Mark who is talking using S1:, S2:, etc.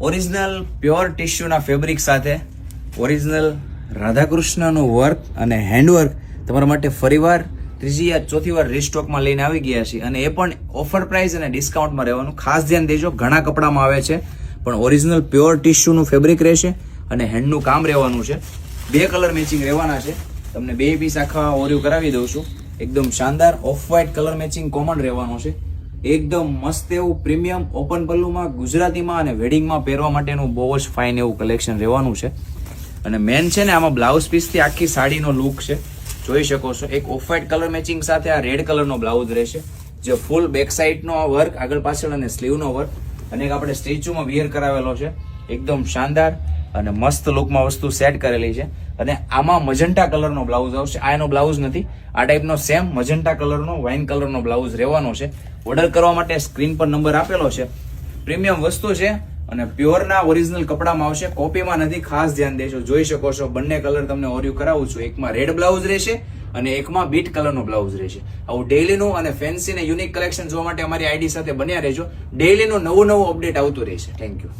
S1: Original pure ટિશ્યુના fabric સાથે original રાધાકૃષ્ણનું work અને handwork તમારા માટે ફરીવાર ત્રીજી યા ચોથી વાર રીસ્ટોકમાં લઈને આવી ગયા છીએ, અને એ પણ ઓફર પ્રાઇસ અને ડિસ્કાઉન્ટમાં રહેવાનું. ખાસ ધ્યાન દેજો, ઘણા કપડામાં આવે છે પણ ઓરિજિનલ પ્યોર ટિશ્યુનું ફેબ્રિક રહેશે અને હેન્ડનું કામ રહેવાનું છે. 2 કલર મેચિંગ રહેવાના છે. તમને 2 પીસ આખા ઓરિયો કરાવી દઉં છું. એકદમ શાનદાર of white colour matching common રહેવાનું છે. એકદમ મસ્ત એવું પ્રીમિયમ ઓપન પલ્લુમાં ગુજરાતીમાં અને વેડિંગમાં પહેરવા માટેનું બહુ જ ફાઇન એવું કલેક્શન રહેવાનું છે. અને મેન છે ને આમાં બ્લાઉઝ પીસથી આખી સાડીનો લુક છે, જોઈ શકો છો. એક ઓફ વ્હાઇટ કલર મેચિંગ સાથે આ રેડ કલરનો બ્લાઉઝ રહેશે, જે ફૂલ બેક સાઈડનો વર્ક આગળ પાછળ અને સ્લીવનો વર્ક, અને એક આપણે સ્ટેચ્યુમાં વિયર કરાવેલો છે. એકદમ શાનદાર અને મસ્ત લુકમાં વસ્તુ સેટ કરેલી છે. અને આમાં મજન્ટા કલરનો બ્લાઉઝ આવશે. આ એનો બ્લાઉઝ નથી, આ ટાઈપનો સેમ મજન્ટા કલરનો વાઇન કલરનો બ્લાઉઝ રહેવાનો છે. ઓર્ડર કરવા માટે સ્ક્રીન પર નંબર આપેલો છે. પ્રીમિયમ વસ્તુ છે અને પ્યોરના ઓરિજિનલ કપડામાં આવશે, કોપીમાં નથી. ખાસ ધ્યાન દેજો. જોઈ શકો છો બંને કલર તમને ઓરિયો કરાવું છું. એકમાં રેડ બ્લાઉઝ રહેશે અને એકમાં બીટ કલરનો બ્લાઉઝ રહેશે. આવું ડેઈલીનું અને ફેન્સી ને યુનિક કલેક્શન જોવા માટે અમારી આઈડી સાથે બન્યા રહેજો. ડેઈલીનું નવું અપડેટ આવતું રહેશે. Thank you.